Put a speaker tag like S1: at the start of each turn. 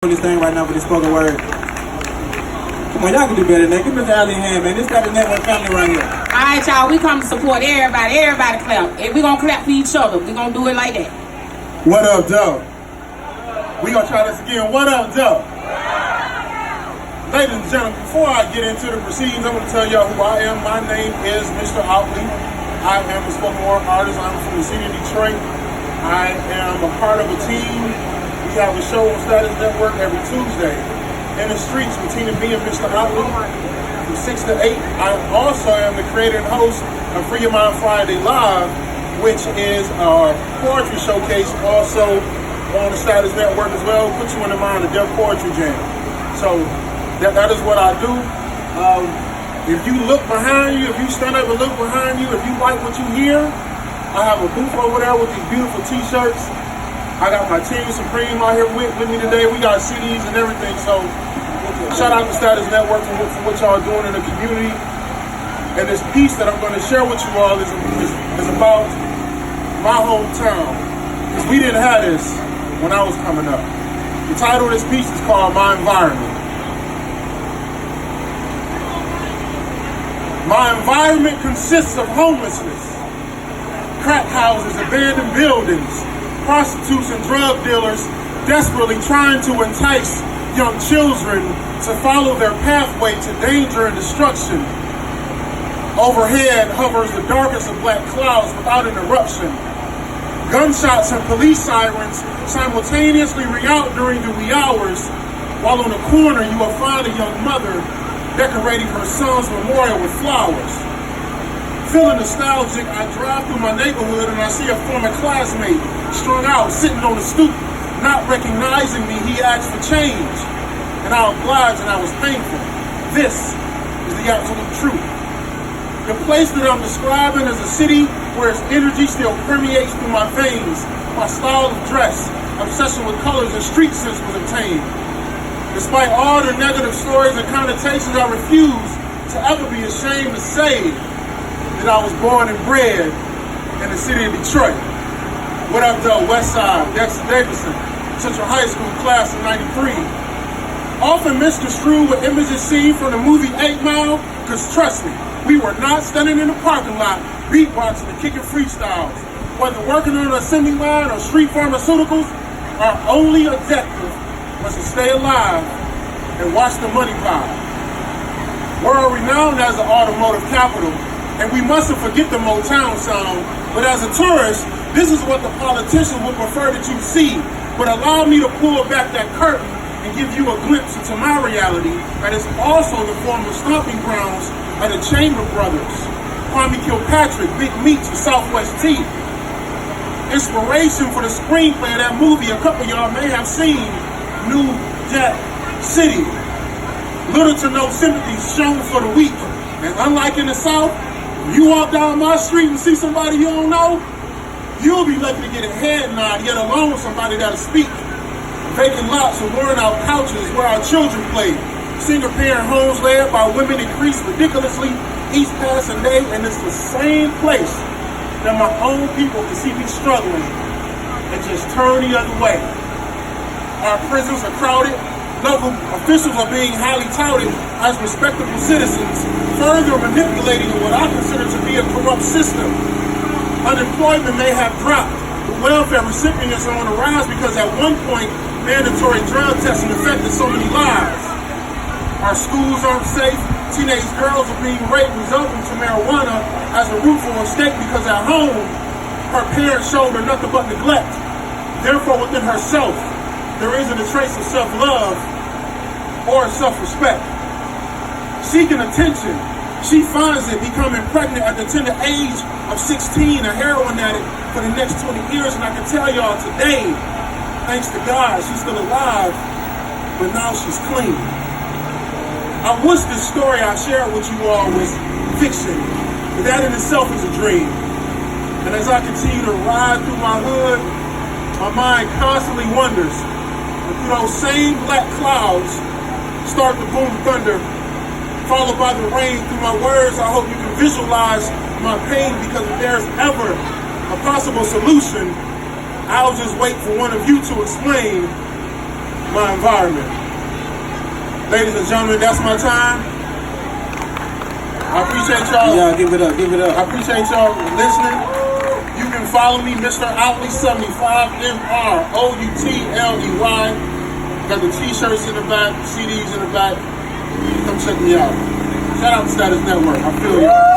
S1: This thing right now for this spoken word. Come on, y'all can do better than that. Give Mr. Outley a hand, man. This got the network family right here.
S2: All right, y'all. We come to support everybody. Everybody clap. And we gonna clap for each other. We gonna do it like that.
S3: What up, Doe? We gonna try this again. What up, Doe? Ladies and gentlemen, before I get into the proceedings, I'm gonna tell y'all who I am. My name is Mr. Outley. I am a spoken word artist. I'm from the city of Detroit. I am a part of a team. We have a show on Status Network every Tuesday in the streets with Tina B and Mr. Outley from 6 to 8. I also am the creator and host of Free Your Mind Friday Live, which is our poetry showcase, also on the Status Network as well. Put you in the mind of Deaf Poetry Jam. So that is what I do. If you look behind you, if you stand up and look behind you, if you like what you hear, I have a booth over there with these beautiful t-shirts. I got my Team Supreme out here with me today. We got CDs and everything. So shout out to Status Network for what y'all doing in the community. And this piece that I'm going to share with you all is about my hometown. Because we didn't have this when I was coming up. The title of this piece is called My Environment. My environment consists of homelessness, crack houses, abandoned buildings, prostitutes and drug dealers desperately trying to entice young children to follow their pathway to danger and destruction. Overhead hovers the darkest of black clouds without interruption. Gunshots and police sirens simultaneously ring out during the wee hours, while on the corner you will find a young mother decorating her son's memorial with flowers. Feeling nostalgic, I drive through my neighborhood and I see a former classmate strung out, sitting on the stoop, not recognizing me. He asked for change, and I obliged and I was thankful. This is the absolute truth. The place that I'm describing is a city where its energy still permeates through my veins. My style of dress, obsession with colors, and street sense was obtained. Despite all the negative stories and connotations, I refuse to ever be ashamed to say that I was born and bred in the city of Detroit. What up, though? West Side, Dexter Davidson, Central High School, class of 93. Often misconstrued with images seen from the movie 8 Mile, because trust me, we were not standing in the parking lot, beatboxing and kicking freestyles. Whether working on an assembly line or street pharmaceuticals, our only objective was to stay alive and watch the money pile. World renowned as the automotive capital, and we mustn't forget the Motown sound, but as a tourist, this is what the politicians would prefer that you see. But allow me to pull back that curtain and give you a glimpse into my reality that is also the former stomping grounds of the Chamber Brothers, Kwame Kilpatrick, Big Meats, and Southwest Tea. Inspiration for the screenplay of that movie a couple of y'all may have seen, New Jack City. Little to no sympathy shown for the weak. And unlike in the South, you walk down my street and see somebody you don't know, you'll be lucky to get a head nod, yet alone somebody that'll speak. Vacant lots and worn out couches where our children play. Single parent homes led by women increase ridiculously each passing day, and it's the same place that my own people can see me struggling and just turn the other way. Our prisons are crowded. Local officials are being highly touted as respectable citizens, further manipulating what I consider to be a corrupt system. Unemployment may have dropped, but welfare recipients are on the rise because at one point, mandatory drug testing affected so many lives. Our schools aren't safe. Teenage girls are being raped, resulting to marijuana as a root for escape because at home, her parents showed her nothing but neglect. Therefore, within herself, there isn't a trace of self-love or self-respect. Seeking attention, she finds it becoming pregnant at the tender age of 16, a heroin addict for the next 20 years. And I can tell y'all today, thanks to God, she's still alive, but now she's clean. I wish this story I shared with you all was fiction, but that in itself is a dream. And as I continue to ride through my hood, my mind constantly wonders, and through those same black clouds start to boom thunder, followed by the rain. Through my words, I hope you can visualize my pain, because if there's ever a possible solution, I'll just wait for one of you to explain my environment. Ladies and gentlemen, that's my time. I appreciate y'all.
S1: Yeah, give it up, give it
S3: I
S1: up.
S3: appreciate y'all listening. You can follow me, Mr. Outley 75, MROUTLEY. Got the t-shirts in the back, CDs in the back. Come check me out. Shout out to Status Network. I feel you.